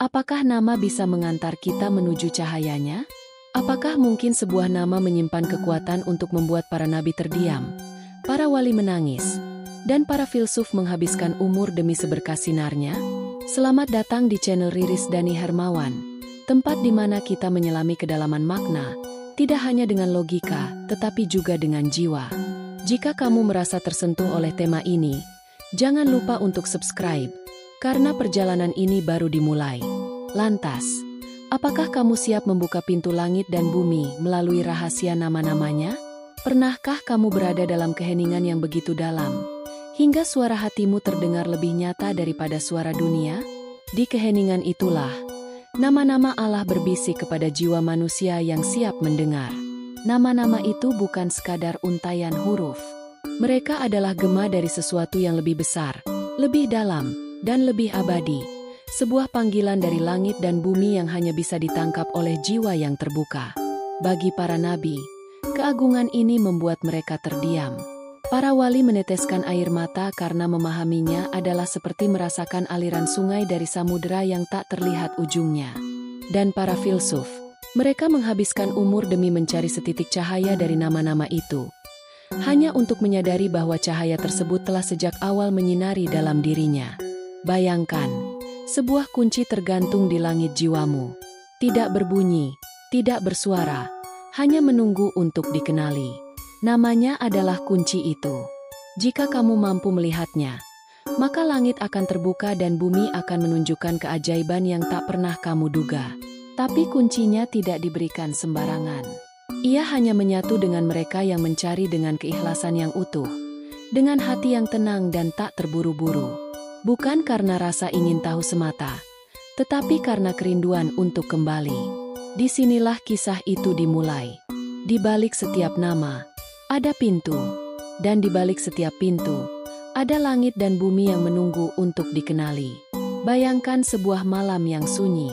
Apakah nama bisa mengantar kita menuju cahayanya? Apakah mungkin sebuah nama menyimpan kekuatan untuk membuat para nabi terdiam, para wali menangis, dan para filsuf menghabiskan umur demi seberkas sinarnya? Selamat datang di channel Riris Dani Hermawan, tempat di mana kita menyelami kedalaman makna, tidak hanya dengan logika, tetapi juga dengan jiwa. Jika kamu merasa tersentuh oleh tema ini, jangan lupa untuk subscribe, karena perjalanan ini baru dimulai. Lantas, apakah kamu siap membuka pintu langit dan bumi melalui rahasia nama-namanya? Pernahkah kamu berada dalam keheningan yang begitu dalam, hingga suara hatimu terdengar lebih nyata daripada suara dunia? Di keheningan itulah, nama-nama Allah berbisik kepada jiwa manusia yang siap mendengar. Nama-nama itu bukan sekadar untaian huruf. Mereka adalah gema dari sesuatu yang lebih besar, lebih dalam, dan lebih abadi. Sebuah panggilan dari langit dan bumi yang hanya bisa ditangkap oleh jiwa yang terbuka. Bagi para nabi, keagungan ini membuat mereka terdiam. Para wali meneteskan air mata karena memahaminya adalah seperti merasakan aliran sungai dari samudera yang tak terlihat ujungnya. Dan para filsuf, mereka menghabiskan umur demi mencari setitik cahaya dari nama-nama itu, hanya untuk menyadari bahwa cahaya tersebut telah sejak awal menyinari dalam dirinya. Bayangkan, sebuah kunci tergantung di langit jiwamu, tidak berbunyi, tidak bersuara, hanya menunggu untuk dikenali. Namanya adalah kunci itu. Jika kamu mampu melihatnya, maka langit akan terbuka dan bumi akan menunjukkan keajaiban yang tak pernah kamu duga. Tapi kuncinya tidak diberikan sembarangan. Ia hanya menyatu dengan mereka yang mencari dengan keikhlasan yang utuh, dengan hati yang tenang dan tak terburu-buru. Bukan karena rasa ingin tahu semata, tetapi karena kerinduan untuk kembali. Disinilah kisah itu dimulai. Di balik setiap nama, ada pintu. Dan di balik setiap pintu, ada langit dan bumi yang menunggu untuk dikenali. Bayangkan sebuah malam yang sunyi.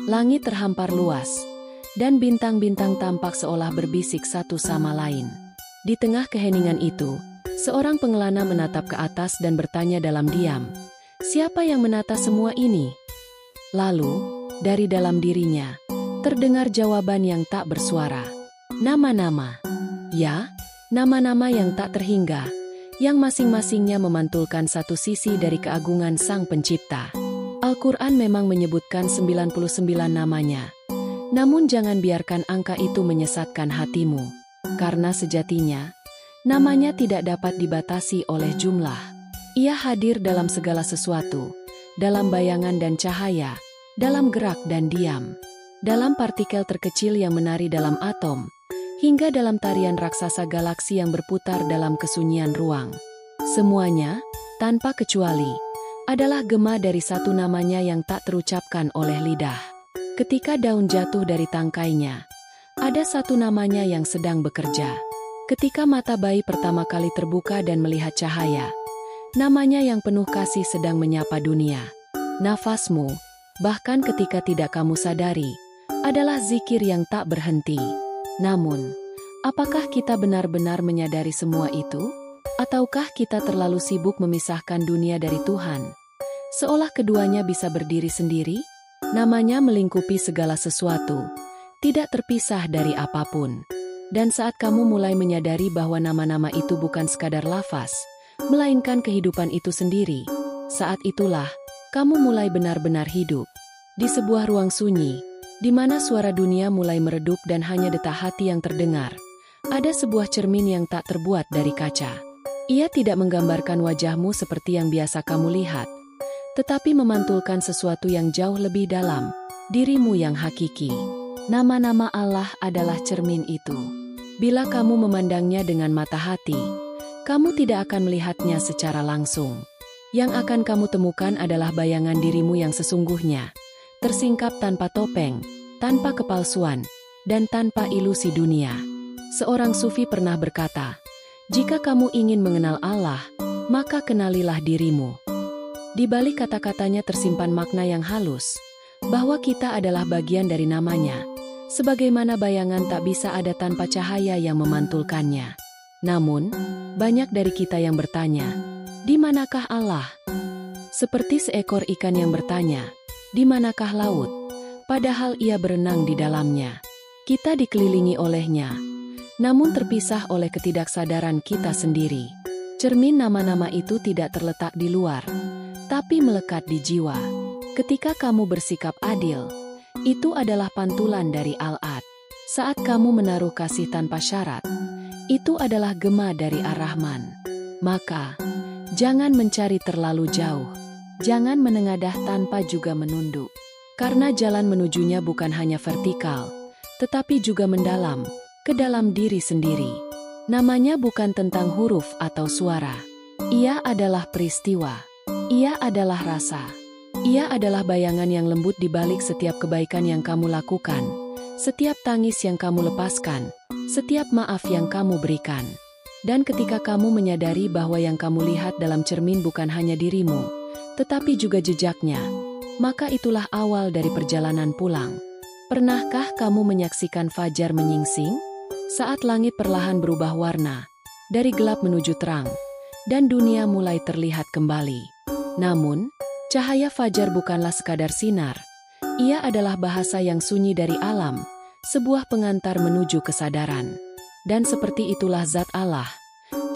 Langit terhampar luas, dan bintang-bintang tampak seolah berbisik satu sama lain. Di tengah keheningan itu, seorang pengelana menatap ke atas dan bertanya dalam diam, "Siapa yang menata semua ini?" Lalu, dari dalam dirinya, terdengar jawaban yang tak bersuara. Nama-nama. Ya, nama-nama yang tak terhingga, yang masing-masingnya memantulkan satu sisi dari keagungan Sang Pencipta. Al-Quran memang menyebutkan 99 namanya. Namun jangan biarkan angka itu menyesatkan hatimu, karena sejatinya, namanya tidak dapat dibatasi oleh jumlah. Ia hadir dalam segala sesuatu, dalam bayangan dan cahaya, dalam gerak dan diam, dalam partikel terkecil yang menari dalam atom, hingga dalam tarian raksasa galaksi yang berputar dalam kesunyian ruang. Semuanya, tanpa kecuali, adalah gema dari satu namanya yang tak terucapkan oleh lidah. Ketika daun jatuh dari tangkainya, ada satu namanya yang sedang bekerja. Ketika mata bayi pertama kali terbuka dan melihat cahaya, namanya yang penuh kasih sedang menyapa dunia. Nafasmu, bahkan ketika tidak kamu sadari, adalah zikir yang tak berhenti. Namun, apakah kita benar-benar menyadari semua itu? Ataukah kita terlalu sibuk memisahkan dunia dari Tuhan, seolah keduanya bisa berdiri sendiri? Namanya melingkupi segala sesuatu, tidak terpisah dari apapun. Dan saat kamu mulai menyadari bahwa nama-nama itu bukan sekadar lafaz, melainkan kehidupan itu sendiri, saat itulah kamu mulai benar-benar hidup. Di sebuah ruang sunyi, di mana suara dunia mulai meredup dan hanya detak hati yang terdengar, ada sebuah cermin yang tak terbuat dari kaca. Ia tidak menggambarkan wajahmu seperti yang biasa kamu lihat, tetapi memantulkan sesuatu yang jauh lebih dalam, dirimu yang hakiki. Nama-nama Allah adalah cermin itu. Bila kamu memandangnya dengan mata hati, kamu tidak akan melihatnya secara langsung. Yang akan kamu temukan adalah bayangan dirimu yang sesungguhnya, tersingkap tanpa topeng, tanpa kepalsuan, dan tanpa ilusi dunia. Seorang sufi pernah berkata, "Jika kamu ingin mengenal Allah, maka kenalilah dirimu." Di balik kata-katanya tersimpan makna yang halus, bahwa kita adalah bagian dari namanya, sebagaimana bayangan tak bisa ada tanpa cahaya yang memantulkannya. Namun, banyak dari kita yang bertanya, di manakah Allah? Seperti seekor ikan yang bertanya, Di manakah laut? Padahal ia berenang di dalamnya. Kita dikelilingi olehnya, namun terpisah oleh ketidaksadaran kita sendiri. Cermin nama-nama itu tidak terletak di luar, tapi melekat di jiwa. Ketika kamu bersikap adil, itu adalah pantulan dari Al-Ad. Saat kamu menaruh kasih tanpa syarat, itu adalah gema dari Ar-Rahman. Maka, jangan mencari terlalu jauh. Jangan menengadah tanpa juga menunduk. Karena jalan menujunya bukan hanya vertikal, tetapi juga mendalam, ke dalam diri sendiri. Namanya bukan tentang huruf atau suara. Ia adalah peristiwa. Ia adalah rasa. Ia adalah bayangan yang lembut di balik setiap kebaikan yang kamu lakukan, setiap tangis yang kamu lepaskan, setiap maaf yang kamu berikan. Dan ketika kamu menyadari bahwa yang kamu lihat dalam cermin bukan hanya dirimu, tetapi juga jejaknya, maka itulah awal dari perjalanan pulang. Pernahkah kamu menyaksikan fajar menyingsing? Saat langit perlahan berubah warna, dari gelap menuju terang, dan dunia mulai terlihat kembali. Namun, cahaya fajar bukanlah sekadar sinar. Ia adalah bahasa yang sunyi dari alam, sebuah pengantar menuju kesadaran. Dan seperti itulah zat Allah,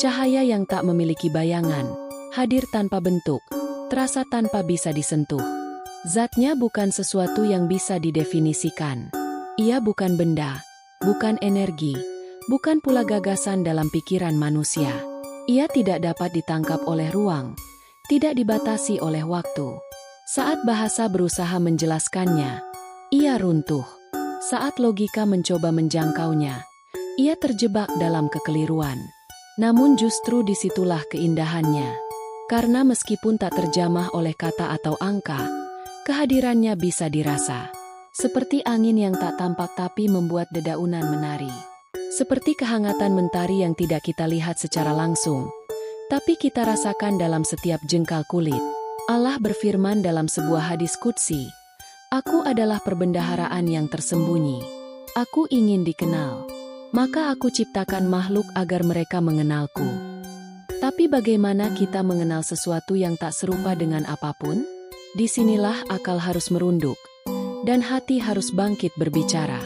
cahaya yang tak memiliki bayangan, hadir tanpa bentuk, terasa tanpa bisa disentuh. Zatnya bukan sesuatu yang bisa didefinisikan. Ia bukan benda, bukan energi, bukan pula gagasan dalam pikiran manusia. Ia tidak dapat ditangkap oleh ruang, tidak dibatasi oleh waktu. Saat bahasa berusaha menjelaskannya, ia runtuh. Saat logika mencoba menjangkaunya, ia terjebak dalam kekeliruan. Namun justru disitulah keindahannya. Karena meskipun tak terjamah oleh kata atau angka, kehadirannya bisa dirasa. Seperti angin yang tak tampak tapi membuat dedaunan menari. Seperti kehangatan mentari yang tidak kita lihat secara langsung, tapi kita rasakan dalam setiap jengkal kulit. Allah berfirman dalam sebuah hadis qudsi, "Aku adalah perbendaharaan yang tersembunyi. Aku ingin dikenal. Maka aku ciptakan makhluk agar mereka mengenalku." Tapi bagaimana kita mengenal sesuatu yang tak serupa dengan apapun? Disinilah akal harus merunduk, dan hati harus bangkit berbicara.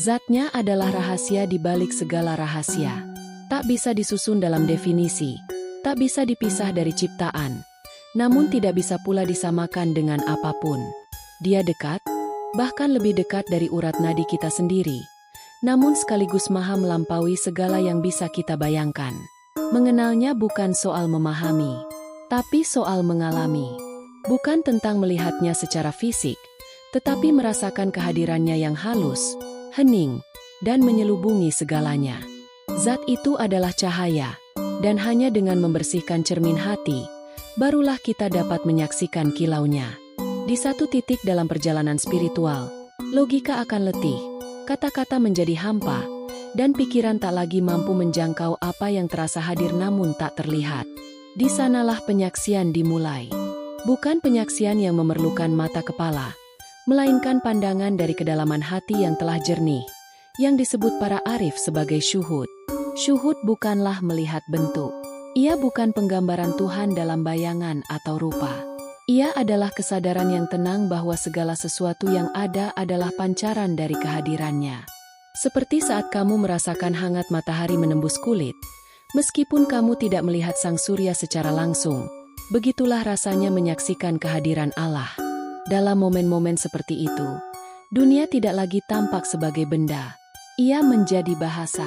Zatnya adalah rahasia di balik segala rahasia. Tak bisa disusun dalam definisi, tak bisa dipisah dari ciptaan, namun tidak bisa pula disamakan dengan apapun. Dia dekat, bahkan lebih dekat dari urat nadi kita sendiri, namun sekaligus maha melampaui segala yang bisa kita bayangkan. Mengenalnya bukan soal memahami, tapi soal mengalami. Bukan tentang melihatnya secara fisik, tetapi merasakan kehadirannya yang halus, hening, dan menyelubungi segalanya. Zat itu adalah cahaya, dan hanya dengan membersihkan cermin hati, barulah kita dapat menyaksikan kilaunya. Di satu titik dalam perjalanan spiritual, logika akan letih, kata-kata menjadi hampa, dan pikiran tak lagi mampu menjangkau apa yang terasa hadir namun tak terlihat. Di sanalah penyaksian dimulai. Bukan penyaksian yang memerlukan mata kepala, melainkan pandangan dari kedalaman hati yang telah jernih, yang disebut para arif sebagai syuhud. Syuhud bukanlah melihat bentuk. Ia bukan penggambaran Tuhan dalam bayangan atau rupa. Ia adalah kesadaran yang tenang bahwa segala sesuatu yang ada adalah pancaran dari kehadirannya. Seperti saat kamu merasakan hangat matahari menembus kulit, meskipun kamu tidak melihat sang surya secara langsung, begitulah rasanya menyaksikan kehadiran Allah. Dalam momen-momen seperti itu, dunia tidak lagi tampak sebagai benda. Ia menjadi bahasa.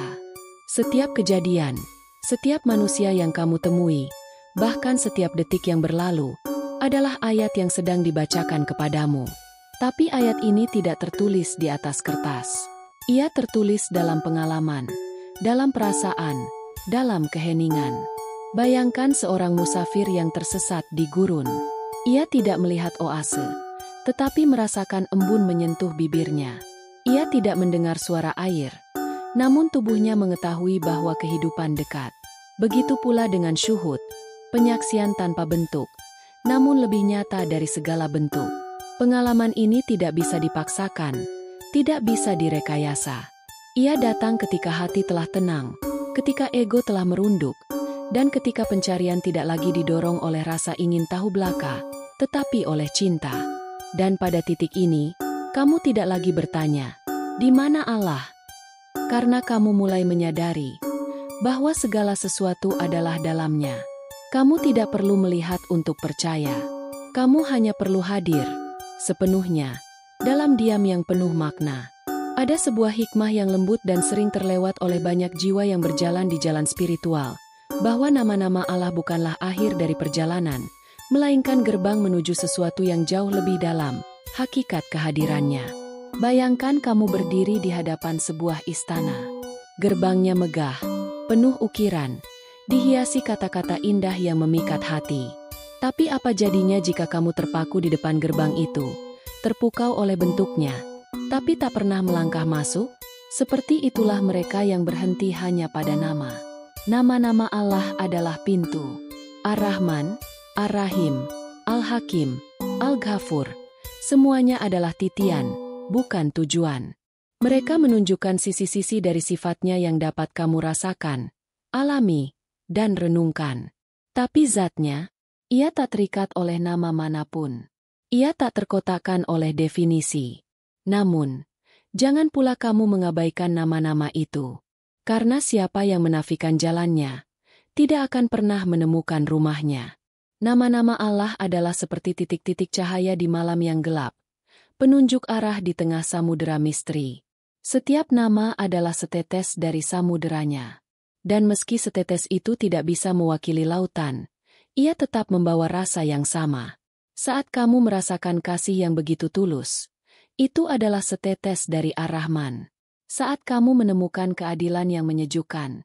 Setiap kejadian, setiap manusia yang kamu temui, bahkan setiap detik yang berlalu, adalah ayat yang sedang dibacakan kepadamu. Tapi ayat ini tidak tertulis di atas kertas. Ia tertulis dalam pengalaman, dalam perasaan, dalam keheningan. Bayangkan seorang musafir yang tersesat di gurun. Ia tidak melihat oase, tetapi merasakan embun menyentuh bibirnya. Ia tidak mendengar suara air, namun tubuhnya mengetahui bahwa kehidupan dekat. Begitu pula dengan syuhud, penyaksian tanpa bentuk, namun lebih nyata dari segala bentuk. Pengalaman ini tidak bisa dipaksakan, tidak bisa direkayasa. Ia datang ketika hati telah tenang, ketika ego telah merunduk, dan ketika pencarian tidak lagi didorong oleh rasa ingin tahu belaka, tetapi oleh cinta. Dan pada titik ini, kamu tidak lagi bertanya, "Di mana Allah?" Karena kamu mulai menyadari bahwa segala sesuatu adalah dalamnya. Kamu tidak perlu melihat untuk percaya. Kamu hanya perlu hadir sepenuhnya dalam diam yang penuh makna. Ada sebuah hikmah yang lembut dan sering terlewat oleh banyak jiwa yang berjalan di jalan spiritual, bahwa nama-nama Allah bukanlah akhir dari perjalanan, melainkan gerbang menuju sesuatu yang jauh lebih dalam, hakikat kehadirannya. Bayangkan kamu berdiri di hadapan sebuah istana. Gerbangnya megah, penuh ukiran, dihiasi kata-kata indah yang memikat hati. Tapi apa jadinya jika kamu terpaku di depan gerbang itu, terpukau oleh bentuknya, tapi tak pernah melangkah masuk? Seperti itulah mereka yang berhenti hanya pada nama. Nama-nama Allah adalah pintu. Ar-Rahman, Ar-Rahim, Al-Hakim, Al-Ghafur. Semuanya adalah titian, bukan tujuan. Mereka menunjukkan sisi-sisi dari sifatnya yang dapat kamu rasakan, alami, dan renungkan. Tapi zatnya, ia tak terikat oleh nama manapun. Ia tak terkotakkan oleh definisi. Namun, jangan pula kamu mengabaikan nama-nama itu. Karena siapa yang menafikan jalannya, tidak akan pernah menemukan rumahnya. Nama-nama Allah adalah seperti titik-titik cahaya di malam yang gelap, penunjuk arah di tengah samudera misteri. Setiap nama adalah setetes dari samuderanya. Dan meski setetes itu tidak bisa mewakili lautan, ia tetap membawa rasa yang sama. Saat kamu merasakan kasih yang begitu tulus, itu adalah setetes dari Ar-Rahman. Saat kamu menemukan keadilan yang menyejukkan,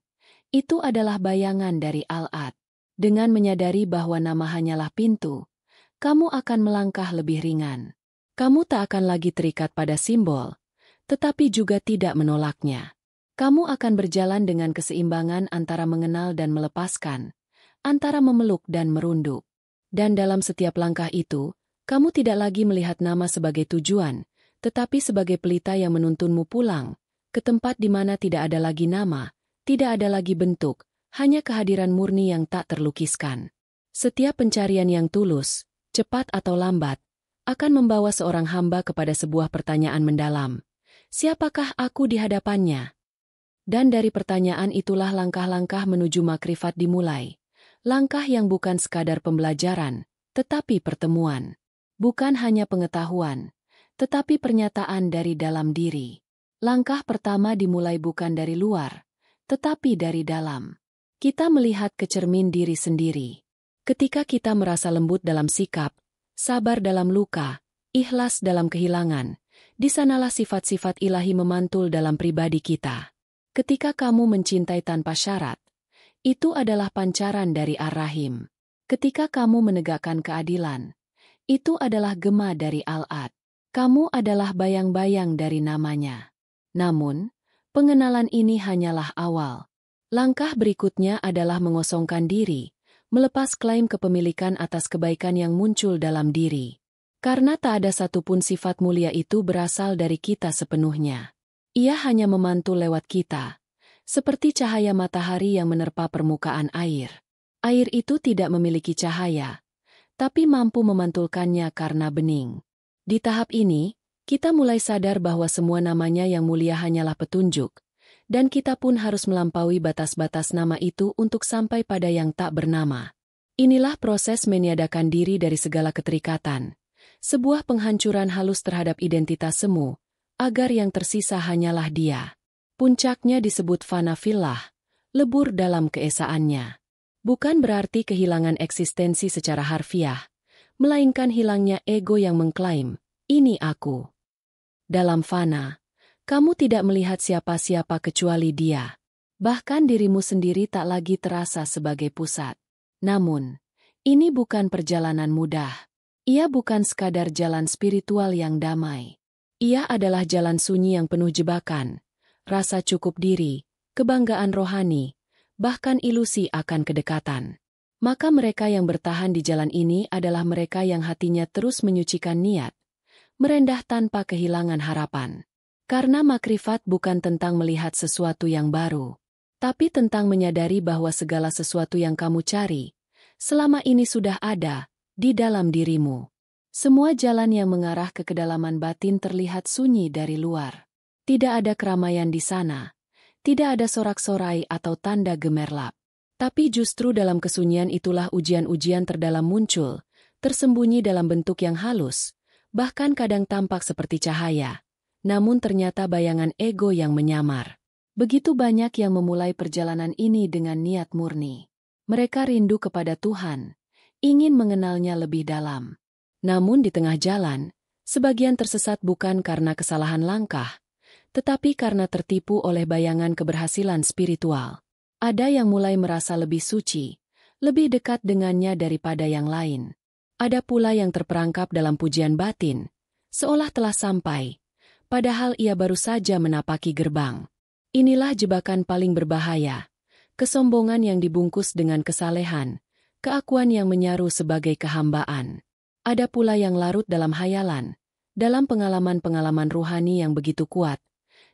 itu adalah bayangan dari Al-Ad. Dengan menyadari bahwa nama hanyalah pintu, kamu akan melangkah lebih ringan. Kamu tak akan lagi terikat pada simbol, tetapi juga tidak menolaknya. Kamu akan berjalan dengan keseimbangan antara mengenal dan melepaskan, antara memeluk dan merunduk. Dan dalam setiap langkah itu, kamu tidak lagi melihat nama sebagai tujuan, tetapi sebagai pelita yang menuntunmu pulang, ke tempat di mana tidak ada lagi nama, tidak ada lagi bentuk, hanya kehadiran murni yang tak terlukiskan. Setiap pencarian yang tulus, cepat atau lambat, akan membawa seorang hamba kepada sebuah pertanyaan mendalam. Siapakah aku di hadapannya? Dan dari pertanyaan itulah langkah-langkah menuju makrifat dimulai. Langkah yang bukan sekadar pembelajaran, tetapi pertemuan. Bukan hanya pengetahuan, tetapi pernyataan dari dalam diri. Langkah pertama dimulai bukan dari luar, tetapi dari dalam. Kita melihat ke cermin diri sendiri. Ketika kita merasa lembut dalam sikap, sabar dalam luka, ikhlas dalam kehilangan, di sanalah sifat-sifat ilahi memantul dalam pribadi kita. Ketika kamu mencintai tanpa syarat, itu adalah pancaran dari Ar-Rahim. Ketika kamu menegakkan keadilan, itu adalah gema dari Al-Ad. Kamu adalah bayang-bayang dari namanya. Namun, pengenalan ini hanyalah awal. Langkah berikutnya adalah mengosongkan diri, melepas klaim kepemilikan atas kebaikan yang muncul dalam diri. Karena tak ada satupun sifat mulia itu berasal dari kita sepenuhnya. Ia hanya memantul lewat kita, seperti cahaya matahari yang menerpa permukaan air. Air itu tidak memiliki cahaya, tapi mampu memantulkannya karena bening. Di tahap ini, kita mulai sadar bahwa semua namanya yang mulia hanyalah petunjuk, dan kita pun harus melampaui batas-batas nama itu untuk sampai pada yang tak bernama. Inilah proses meniadakan diri dari segala keterikatan, sebuah penghancuran halus terhadap identitas semu, agar yang tersisa hanyalah Dia. Puncaknya disebut fana fillah, lebur dalam keesaannya. Bukan berarti kehilangan eksistensi secara harfiah, melainkan hilangnya ego yang mengklaim, ini aku. Dalam fana, kamu tidak melihat siapa-siapa kecuali Dia. Bahkan dirimu sendiri tak lagi terasa sebagai pusat. Namun, ini bukan perjalanan mudah. Ia bukan sekadar jalan spiritual yang damai. Ia adalah jalan sunyi yang penuh jebakan, rasa cukup diri, kebanggaan rohani, bahkan ilusi akan kedekatan. Maka mereka yang bertahan di jalan ini adalah mereka yang hatinya terus menyucikan niat, merendah tanpa kehilangan harapan. Karena makrifat bukan tentang melihat sesuatu yang baru, tapi tentang menyadari bahwa segala sesuatu yang kamu cari, selama ini sudah ada, di dalam dirimu. Semua jalan yang mengarah ke kedalaman batin terlihat sunyi dari luar. Tidak ada keramaian di sana. Tidak ada sorak-sorai atau tanda gemerlap. Tapi justru dalam kesunyian itulah ujian-ujian terdalam muncul, tersembunyi dalam bentuk yang halus, bahkan kadang tampak seperti cahaya. Namun ternyata bayangan ego yang menyamar. Begitu banyak yang memulai perjalanan ini dengan niat murni. Mereka rindu kepada Tuhan, ingin mengenalnya lebih dalam. Namun di tengah jalan, sebagian tersesat bukan karena kesalahan langkah, tetapi karena tertipu oleh bayangan keberhasilan spiritual. Ada yang mulai merasa lebih suci, lebih dekat dengannya daripada yang lain. Ada pula yang terperangkap dalam pujian batin, seolah telah sampai, padahal ia baru saja menapaki gerbang. Inilah jebakan paling berbahaya, kesombongan yang dibungkus dengan kesalehan, keakuan yang menyaru sebagai kehambaan. Ada pula yang larut dalam hayalan, dalam pengalaman-pengalaman ruhani yang begitu kuat,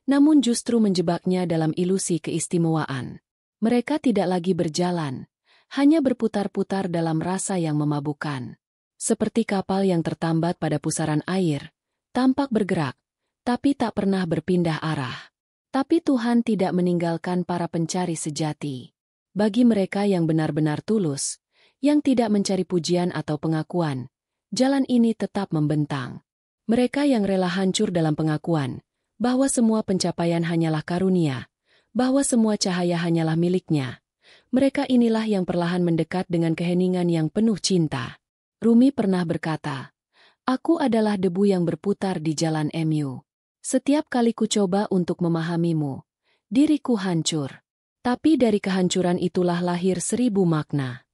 namun justru menjebaknya dalam ilusi keistimewaan. Mereka tidak lagi berjalan, hanya berputar-putar dalam rasa yang memabukkan. Seperti kapal yang tertambat pada pusaran air, tampak bergerak, tapi tak pernah berpindah arah. Tapi Tuhan tidak meninggalkan para pencari sejati. Bagi mereka yang benar-benar tulus, yang tidak mencari pujian atau pengakuan, jalan ini tetap membentang. Mereka yang rela hancur dalam pengakuan, bahwa semua pencapaian hanyalah karunia, bahwa semua cahaya hanyalah miliknya. Mereka inilah yang perlahan mendekat dengan keheningan yang penuh cinta. Rumi pernah berkata, "Aku adalah debu yang berputar di jalan MU. Setiap kali ku coba untuk memahamimu, diriku hancur. Tapi dari kehancuran itulah lahir 1000 makna."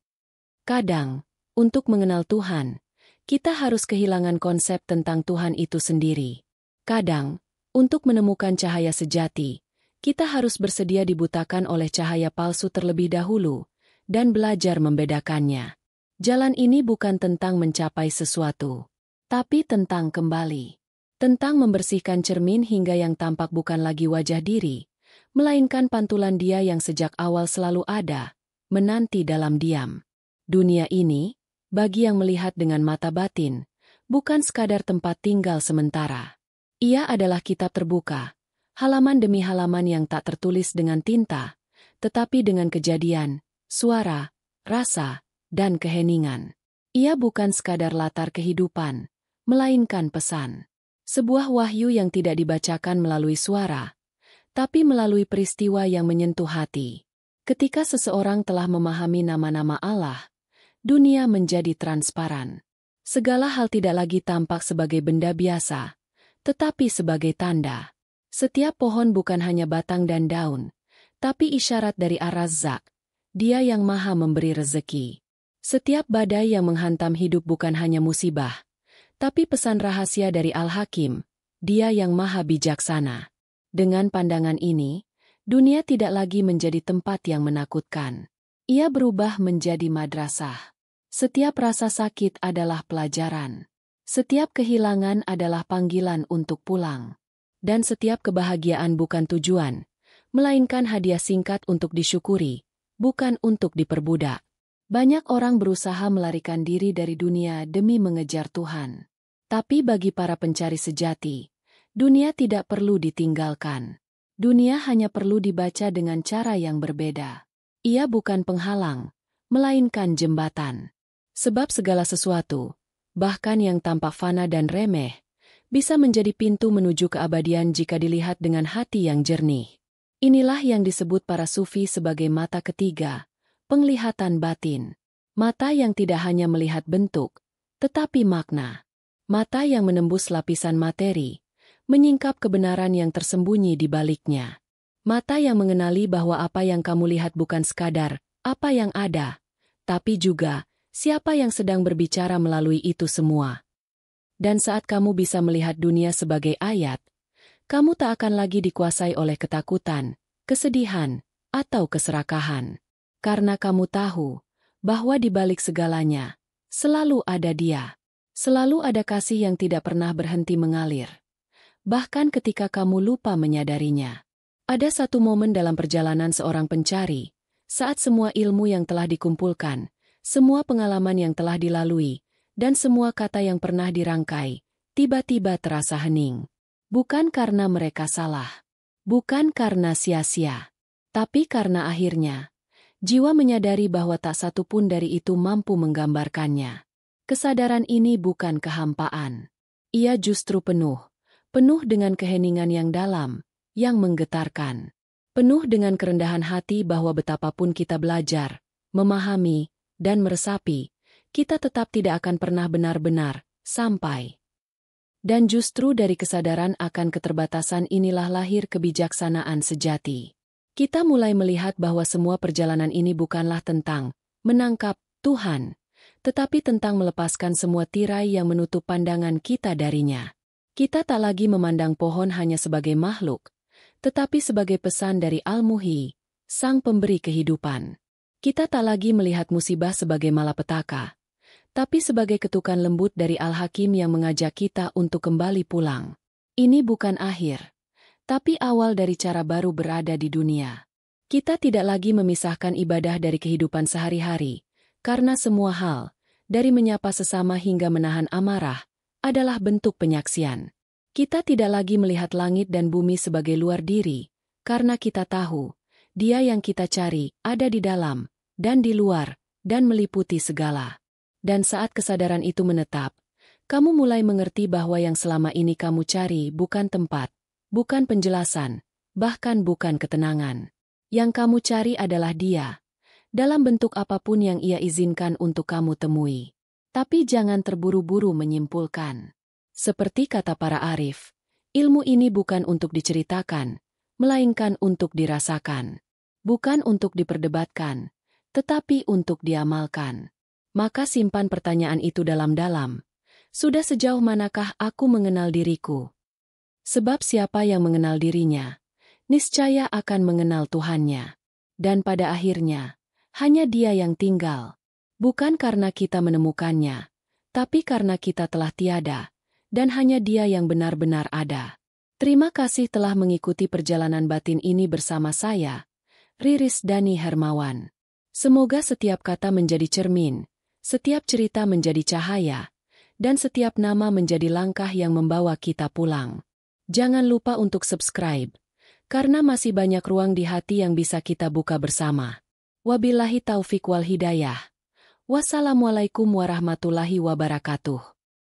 Kadang, untuk mengenal Tuhan, kita harus kehilangan konsep tentang Tuhan itu sendiri. Kadang, untuk menemukan cahaya sejati, kita harus bersedia dibutakan oleh cahaya palsu terlebih dahulu, dan belajar membedakannya. Jalan ini bukan tentang mencapai sesuatu, tapi tentang kembali. Tentang membersihkan cermin hingga yang tampak bukan lagi wajah diri, melainkan pantulan dia yang sejak awal selalu ada, menanti dalam diam. Dunia ini, bagi yang melihat dengan mata batin, bukan sekadar tempat tinggal sementara. Ia adalah kitab terbuka, halaman demi halaman yang tak tertulis dengan tinta, tetapi dengan kejadian, suara, rasa, dan keheningan. Ia bukan sekadar latar kehidupan, melainkan pesan. Sebuah wahyu yang tidak dibacakan melalui suara, tapi melalui peristiwa yang menyentuh hati. Ketika seseorang telah memahami nama-nama Allah, dunia menjadi transparan. Segala hal tidak lagi tampak sebagai benda biasa, tetapi sebagai tanda. Setiap pohon bukan hanya batang dan daun, tapi isyarat dari Ar-Razzaq, Dia yang Maha memberi rezeki. Setiap badai yang menghantam hidup bukan hanya musibah, tapi pesan rahasia dari Al-Hakim, Dia yang Maha bijaksana. Dengan pandangan ini, dunia tidak lagi menjadi tempat yang menakutkan. Ia berubah menjadi madrasah. Setiap rasa sakit adalah pelajaran. Setiap kehilangan adalah panggilan untuk pulang. Dan setiap kebahagiaan bukan tujuan, melainkan hadiah singkat untuk disyukuri, bukan untuk diperbudak. Banyak orang berusaha melarikan diri dari dunia demi mengejar Tuhan. Tapi bagi para pencari sejati, dunia tidak perlu ditinggalkan. Dunia hanya perlu dibaca dengan cara yang berbeda. Ia bukan penghalang, melainkan jembatan. Sebab segala sesuatu, bahkan yang tampak fana dan remeh, bisa menjadi pintu menuju keabadian jika dilihat dengan hati yang jernih. Inilah yang disebut para sufi sebagai mata ketiga, penglihatan batin. Mata yang tidak hanya melihat bentuk, tetapi makna. Mata yang menembus lapisan materi, menyingkap kebenaran yang tersembunyi di baliknya. Mata yang mengenali bahwa apa yang kamu lihat bukan sekadar apa yang ada, tapi juga siapa yang sedang berbicara melalui itu semua. Dan saat kamu bisa melihat dunia sebagai ayat, kamu tak akan lagi dikuasai oleh ketakutan, kesedihan, atau keserakahan. Karena kamu tahu bahwa di balik segalanya, selalu ada Dia. Selalu ada kasih yang tidak pernah berhenti mengalir. Bahkan ketika kamu lupa menyadarinya. Ada satu momen dalam perjalanan seorang pencari, saat semua ilmu yang telah dikumpulkan, semua pengalaman yang telah dilalui, dan semua kata yang pernah dirangkai tiba-tiba terasa hening. Bukan karena mereka salah, bukan karena sia-sia, tapi karena akhirnya jiwa menyadari bahwa tak satu pun dari itu mampu menggambarkannya. Kesadaran ini bukan kehampaan. Ia justru penuh dengan keheningan yang dalam, yang menggetarkan. Penuh dengan kerendahan hati bahwa betapapun kita belajar, memahami, dan meresapi, kita tetap tidak akan pernah benar-benar sampai. Dan justru dari kesadaran akan keterbatasan inilah lahir kebijaksanaan sejati. Kita mulai melihat bahwa semua perjalanan ini bukanlah tentang menangkap Tuhan, tetapi tentang melepaskan semua tirai yang menutup pandangan kita darinya. Kita tak lagi memandang pohon hanya sebagai makhluk, tetapi sebagai pesan dari Al-Muhyi, Sang Pemberi Kehidupan. Kita tak lagi melihat musibah sebagai malapetaka, tapi sebagai ketukan lembut dari Al-Hakim yang mengajak kita untuk kembali pulang. Ini bukan akhir, tapi awal dari cara baru berada di dunia. Kita tidak lagi memisahkan ibadah dari kehidupan sehari-hari, karena semua hal, dari menyapa sesama hingga menahan amarah, adalah bentuk penyaksian. Kita tidak lagi melihat langit dan bumi sebagai luar diri, karena kita tahu, Dia yang kita cari ada di dalam, dan di luar, dan meliputi segala. Dan saat kesadaran itu menetap, kamu mulai mengerti bahwa yang selama ini kamu cari bukan tempat, bukan penjelasan, bahkan bukan ketenangan. Yang kamu cari adalah Dia, dalam bentuk apapun yang Ia izinkan untuk kamu temui. Tapi jangan terburu-buru menyimpulkan. Seperti kata para arif, ilmu ini bukan untuk diceritakan, melainkan untuk dirasakan. Bukan untuk diperdebatkan, tetapi untuk diamalkan. Maka simpan pertanyaan itu dalam-dalam. Sudah sejauh manakah aku mengenal diriku? Sebab siapa yang mengenal dirinya, niscaya akan mengenal Tuhannya. Dan pada akhirnya, hanya Dia yang tinggal. Bukan karena kita menemukannya, tapi karena kita telah tiada. Dan hanya Dia yang benar-benar ada. Terima kasih telah mengikuti perjalanan batin ini bersama saya, Riris Dani Hermawan. Semoga setiap kata menjadi cermin, setiap cerita menjadi cahaya, dan setiap nama menjadi langkah yang membawa kita pulang. Jangan lupa untuk subscribe, karena masih banyak ruang di hati yang bisa kita buka bersama. Wabillahi taufik wal hidayah. Wassalamualaikum warahmatullahi wabarakatuh.